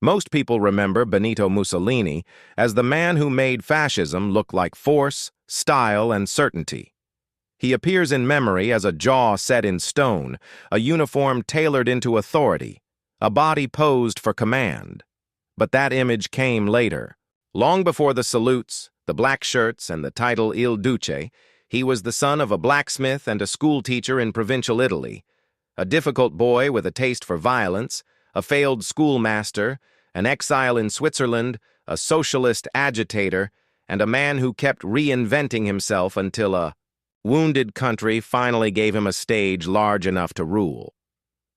Most people remember Benito Mussolini as the man who made fascism look like force, style, and certainty. He appears in memory as a jaw set in stone, a uniform tailored into authority, a body posed for command. But that image came later. Long before the salutes, the black shirts, and the title Il Duce, he was the son of a blacksmith and a schoolteacher in provincial Italy, a difficult boy with a taste for violence, a failed schoolmaster, an exile in Switzerland, a socialist agitator, and a man who kept reinventing himself until a wounded country finally gave him a stage large enough to rule.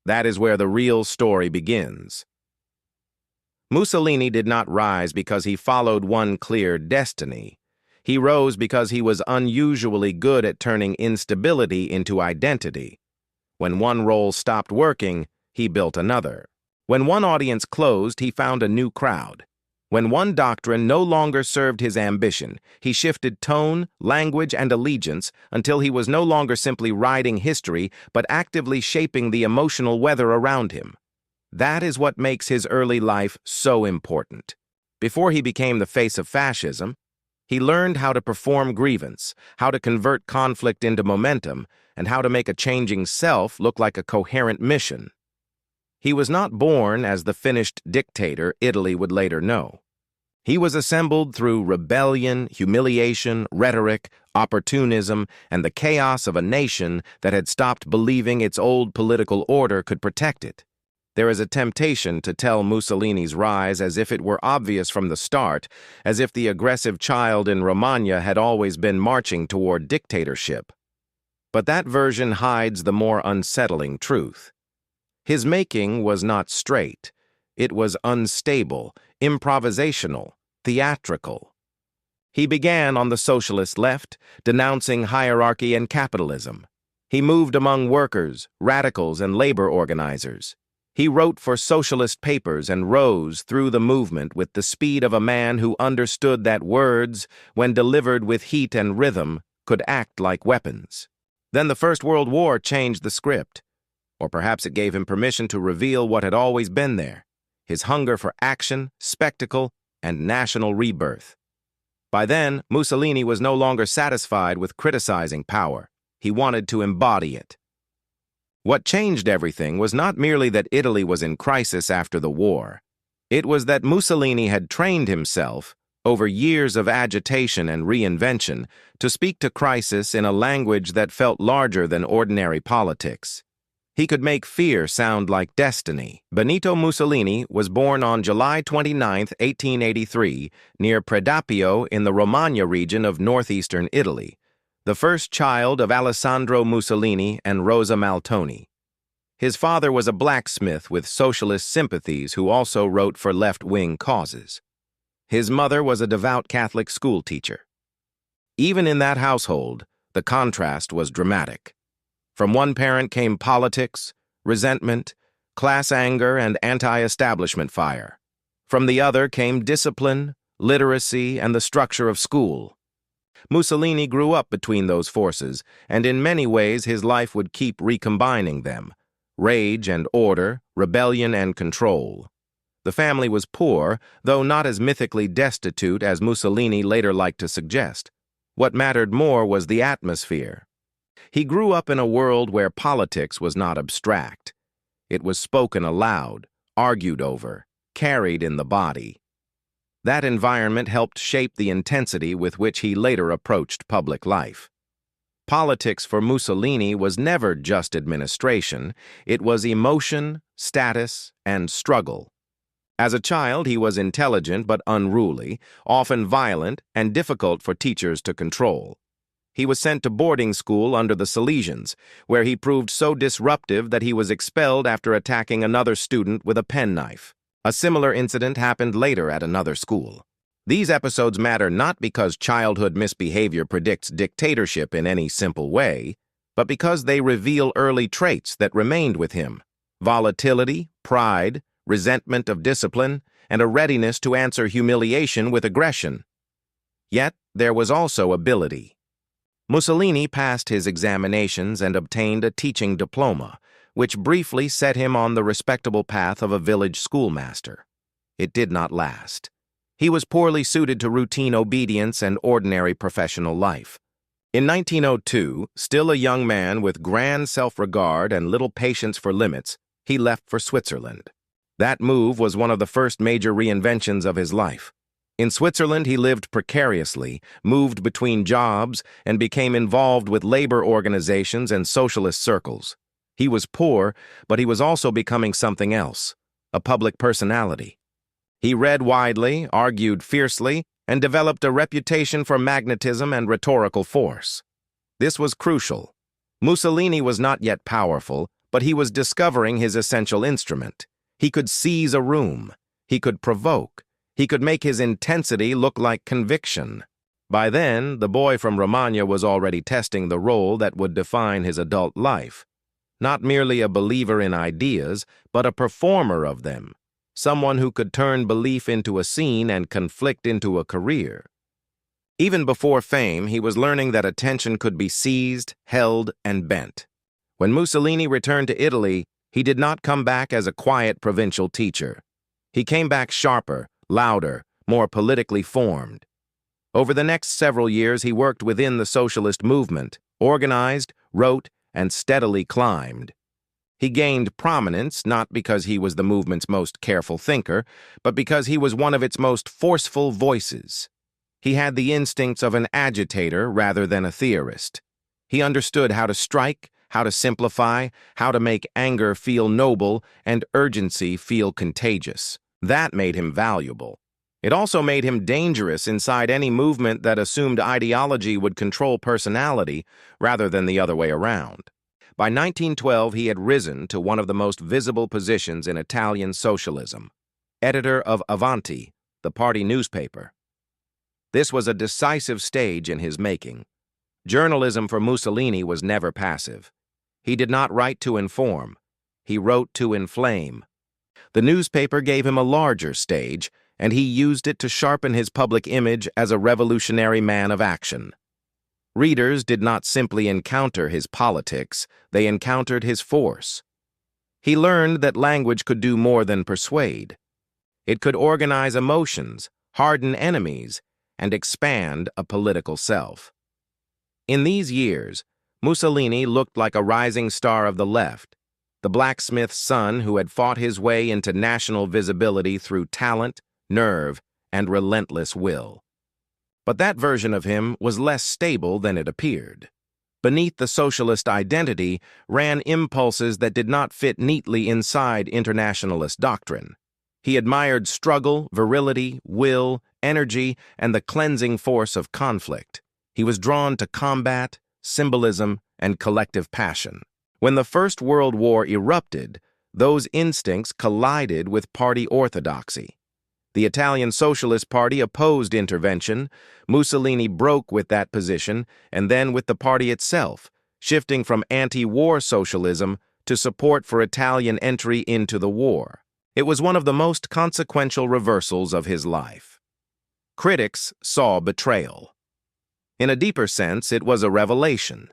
That is where the real story begins. Mussolini did not rise because he followed one clear destiny. He rose because he was unusually good at turning instability into identity. When one role stopped working, he built another. When one audience closed, he found a new crowd. When one doctrine no longer served his ambition, he shifted tone, language, and allegiance until he was no longer simply riding history, but actively shaping the emotional weather around him. That is what makes his early life so important. Before he became the face of fascism, he learned how to perform grievance, how to convert conflict into momentum, and how to make a changing self look like a coherent mission. He was not born as the finished dictator Italy would later know. He was assembled through rebellion, humiliation, rhetoric, opportunism, and the chaos of a nation that had stopped believing its old political order could protect it. There is a temptation to tell Mussolini's rise as if it were obvious from the start, as if the aggressive child in Romania had always been marching toward dictatorship. But that version hides the more unsettling truth. His making was not straight. It was unstable, improvisational, theatrical. He began on the socialist left, denouncing hierarchy and capitalism. He moved among workers, radicals, and labor organizers. He wrote for socialist papers and rose through the movement with the speed of a man who understood that words, when delivered with heat and rhythm, could act like weapons. Then the First World War changed the script. Or perhaps it gave him permission to reveal what had always been there, his hunger for action, spectacle, and national rebirth. By then, Mussolini was no longer satisfied with criticizing power. He wanted to embody it. What changed everything was not merely that Italy was in crisis after the war. It was that Mussolini had trained himself, over years of agitation and reinvention, to speak to crisis in a language that felt larger than ordinary politics. He could make fear sound like destiny. Benito Mussolini was born on July 29, 1883, near Predappio in the Romagna region of northeastern Italy, the first child of Alessandro Mussolini and Rosa Maltoni. His father was a blacksmith with socialist sympathies who also wrote for left-wing causes. His mother was a devout Catholic schoolteacher. Even in that household, the contrast was dramatic. From one parent came politics, resentment, class anger, and anti-establishment fire. From the other came discipline, literacy, and the structure of school. Mussolini grew up between those forces, and in many ways his life would keep recombining them: rage and order, rebellion and control. The family was poor, though not as mythically destitute as Mussolini later liked to suggest. What mattered more was the atmosphere. He grew up in a world where politics was not abstract. It was spoken aloud, argued over, carried in the body. That environment helped shape the intensity with which he later approached public life. Politics for Mussolini was never just administration. It was emotion, status, and struggle. As a child, he was intelligent but unruly, often violent, and difficult for teachers to control. He was sent to boarding school under the Salesians, where he proved so disruptive that he was expelled after attacking another student with a penknife. A similar incident happened later at another school. These episodes matter not because childhood misbehavior predicts dictatorship in any simple way, but because they reveal early traits that remained with him: volatility, pride, resentment of discipline, and a readiness to answer humiliation with aggression. Yet, there was also ability. Mussolini passed his examinations and obtained a teaching diploma, which briefly set him on the respectable path of a village schoolmaster. It did not last. He was poorly suited to routine obedience and ordinary professional life. In 1902, still a young man with grand self-regard and little patience for limits, he left for Switzerland. That move was one of the first major reinventions of his life. In Switzerland, he lived precariously, moved between jobs, and became involved with labor organizations and socialist circles. He was poor, but he was also becoming something else, a public personality. He read widely, argued fiercely, and developed a reputation for magnetism and rhetorical force. This was crucial. Mussolini was not yet powerful, but he was discovering his essential instrument. He could seize a room. He could provoke. He could make his intensity look like conviction. By then, the boy from Romania was already testing the role that would define his adult life. Not merely a believer in ideas, but a performer of them. Someone who could turn belief into a scene and conflict into a career. Even before fame, he was learning that attention could be seized, held, and bent. When Mussolini returned to Italy, he did not come back as a quiet provincial teacher. He came back sharper, louder, more politically formed. Over the next several years, he worked within the socialist movement, organized, wrote, and steadily climbed. He gained prominence not because he was the movement's most careful thinker, but because he was one of its most forceful voices. He had the instincts of an agitator rather than a theorist. He understood how to strike, how to simplify, how to make anger feel noble and urgency feel contagious. That made him valuable. It also made him dangerous inside any movement that assumed ideology would control personality rather than the other way around. By 1912, he had risen to one of the most visible positions in Italian socialism, editor of Avanti, the party newspaper. This was a decisive stage in his making. Journalism for Mussolini was never passive. He did not write to inform. He wrote to inflame. The newspaper gave him a larger stage, and he used it to sharpen his public image as a revolutionary man of action. Readers did not simply encounter his politics, they encountered his force. He learned that language could do more than persuade. It could organize emotions, harden enemies, and expand a political self. In these years, Mussolini looked like a rising star of the left, the blacksmith's son who had fought his way into national visibility through talent, nerve, and relentless will. But that version of him was less stable than it appeared. Beneath the socialist identity ran impulses that did not fit neatly inside internationalist doctrine. He admired struggle, virility, will, energy, and the cleansing force of conflict. He was drawn to combat, symbolism, and collective passion. When the First World War erupted, those instincts collided with party orthodoxy. The Italian Socialist Party opposed intervention. Mussolini broke with that position and then with the party itself, shifting from anti-war socialism to support for Italian entry into the war. It was one of the most consequential reversals of his life. Critics saw betrayal. In a deeper sense, it was a revelation.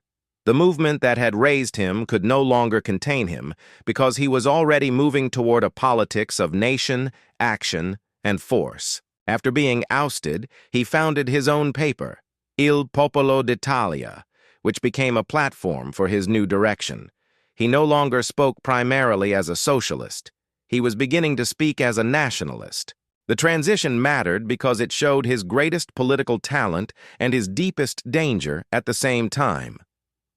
The movement that had raised him could no longer contain him because he was already moving toward a politics of nation, action, and force. After being ousted, he founded his own paper, Il Popolo d'Italia, which became a platform for his new direction. He no longer spoke primarily as a socialist. He was beginning to speak as a nationalist. The transition mattered because it showed his greatest political talent and his deepest danger at the same time.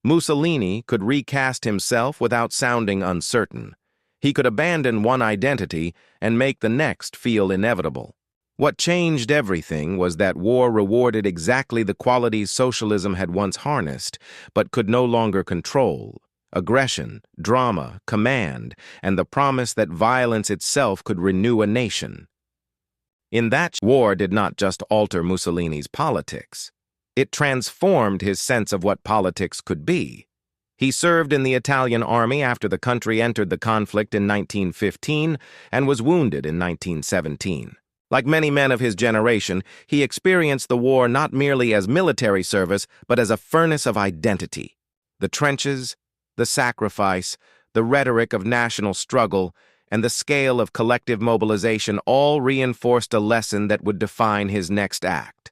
Mussolini could recast himself without sounding uncertain. He could abandon one identity and make the next feel inevitable. What changed everything was that war rewarded exactly the qualities socialism had once harnessed, but could no longer control: aggression, drama, command, and the promise that violence itself could renew a nation. In that war did not just alter Mussolini's politics. It transformed his sense of what politics could be. He served in the Italian army after the country entered the conflict in 1915 and was wounded in 1917. Like many men of his generation, he experienced the war not merely as military service, but as a furnace of identity. The trenches, the sacrifice, the rhetoric of national struggle, and the scale of collective mobilization all reinforced a lesson that would define his next act.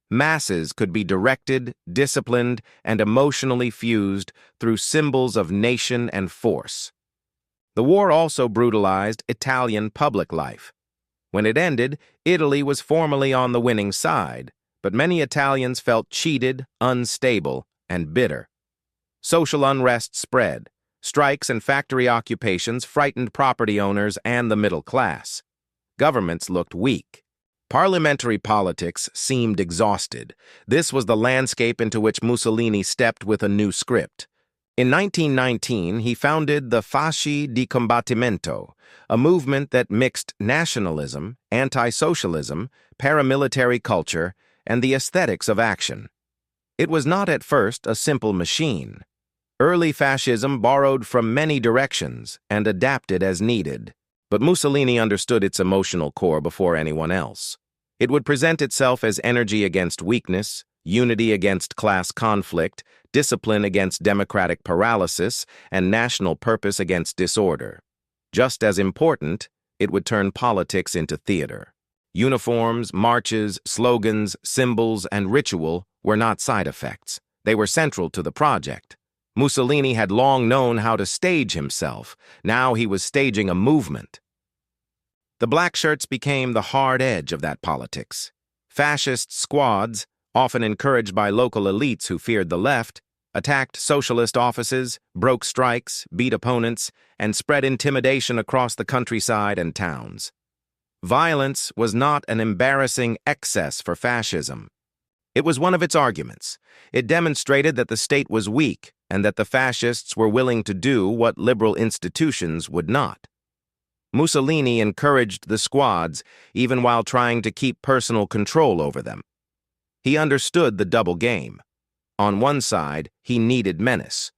Masses could be directed, disciplined, and emotionally fused through symbols of nation and force. The war also brutalized Italian public life. When it ended, Italy was formally on the winning side, but many Italians felt cheated, unstable, and bitter. Social unrest spread. Strikes and factory occupations frightened property owners and the middle class. Governments looked weak. Parliamentary politics seemed exhausted. This was the landscape into which Mussolini stepped with a new script. In 1919, he founded the Fasci di Combattimento, a movement that mixed nationalism, anti-socialism, paramilitary culture, and the aesthetics of action. It was not at first a simple machine. Early fascism borrowed from many directions and adapted as needed, but Mussolini understood its emotional core before anyone else. It would present itself as energy against weakness, unity against class conflict, discipline against democratic paralysis, and national purpose against disorder. Just as important, it would turn politics into theater. Uniforms, marches, slogans, symbols, and ritual were not side effects. They were central to the project. Mussolini had long known how to stage himself. Now he was staging a movement. The black shirts became the hard edge of that politics. Fascist squads, often encouraged by local elites who feared the left, attacked socialist offices, broke strikes, beat opponents, and spread intimidation across the countryside and towns. Violence was not an embarrassing excess for fascism. It was one of its arguments. It demonstrated that the state was weak and that the fascists were willing to do what liberal institutions would not. Mussolini encouraged the squads even while trying to keep personal control over them. He understood the double game. On one side, he needed menace.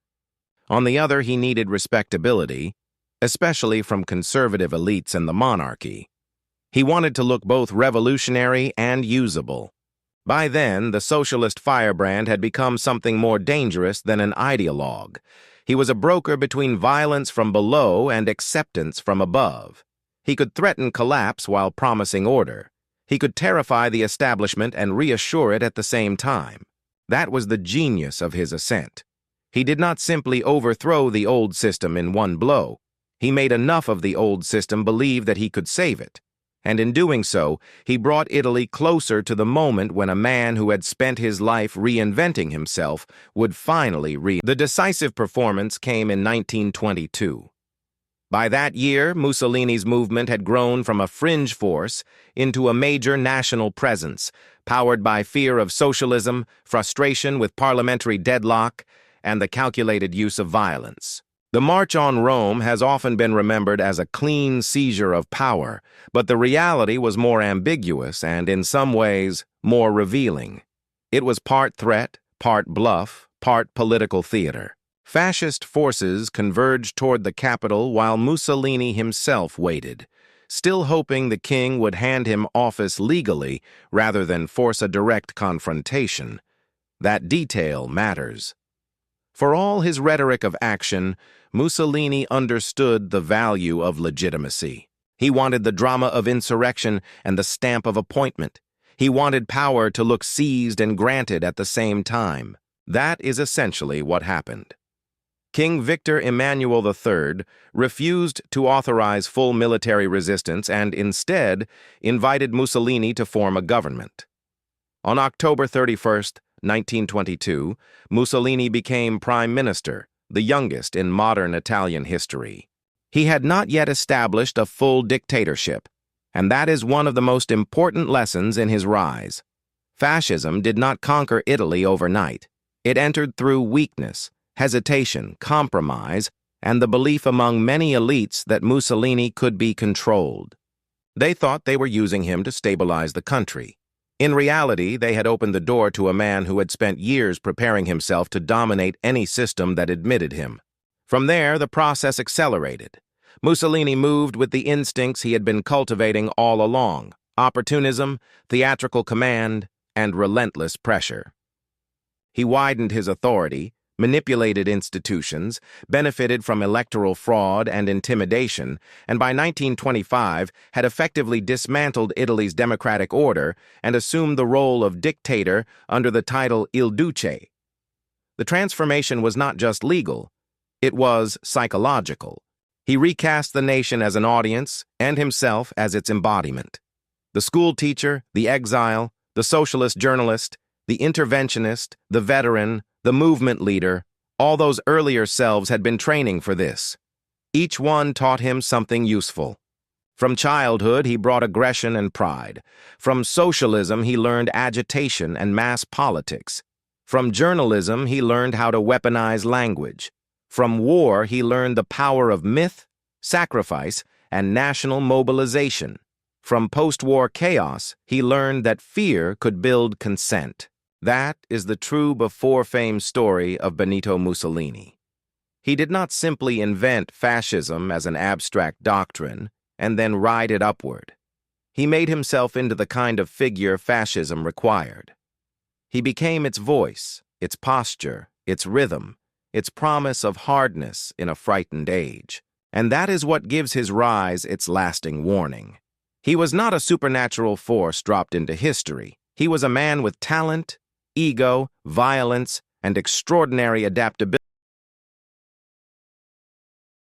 On the other, he needed respectability, especially from conservative elites and the monarchy. He wanted to look both revolutionary and usable. By then, the socialist firebrand had become something more dangerous than an ideologue. He was a broker between violence from below and acceptance from above. He could threaten collapse while promising order. He could terrify the establishment and reassure it at the same time. That was the genius of his ascent. He did not simply overthrow the old system in one blow. He made enough of the old system believe that he could save it. And in doing so, he brought Italy closer to the moment when a man who had spent his life reinventing himself would finally The decisive performance came in 1922. By that year, Mussolini's movement had grown from a fringe force into a major national presence, powered by fear of socialism, frustration with parliamentary deadlock, and the calculated use of violence. The March on Rome has often been remembered as a clean seizure of power, but the reality was more ambiguous and, in some ways, more revealing. It was part threat, part bluff, part political theater. Fascist forces converged toward the capital while Mussolini himself waited, still hoping the king would hand him office legally rather than force a direct confrontation. That detail matters. For all his rhetoric of action, Mussolini understood the value of legitimacy. He wanted the drama of insurrection and the stamp of appointment. He wanted power to look seized and granted at the same time. That is essentially what happened. King Victor Emmanuel III refused to authorize full military resistance and instead invited Mussolini to form a government. On October 31st, 1922, Mussolini became prime minister, the youngest in modern Italian history. He had not yet established a full dictatorship, and that is one of the most important lessons in his rise. Fascism did not conquer Italy overnight. It entered through weakness, hesitation, compromise, and the belief among many elites that Mussolini could be controlled. They thought they were using him to stabilize the country. In reality, they had opened the door to a man who had spent years preparing himself to dominate any system that admitted him. From there, the process accelerated. Mussolini moved with the instincts he had been cultivating all along: opportunism, theatrical command, and relentless pressure. He widened his authority, manipulated institutions, benefited from electoral fraud and intimidation, and by 1925 had effectively dismantled Italy's democratic order and assumed the role of dictator under the title Il Duce. The transformation was not just legal, it was psychological. He recast the nation as an audience and himself as its embodiment. The school teacher, the exile, the socialist journalist, the interventionist, the veteran, the movement leader, all those earlier selves had been training for this. Each one taught him something useful. From childhood, he brought aggression and pride. From socialism, he learned agitation and mass politics. From journalism, he learned how to weaponize language. From war, he learned the power of myth, sacrifice, and national mobilization. From post-war chaos, he learned that fear could build consent. That is the true before-fame story of Benito Mussolini. He did not simply invent fascism as an abstract doctrine and then ride it upward. He made himself into the kind of figure fascism required. He became its voice, its posture, its rhythm, its promise of hardness in a frightened age. And that is what gives his rise its lasting warning. He was not a supernatural force dropped into history. He was a man with talent, ego, violence, and extraordinary adaptability.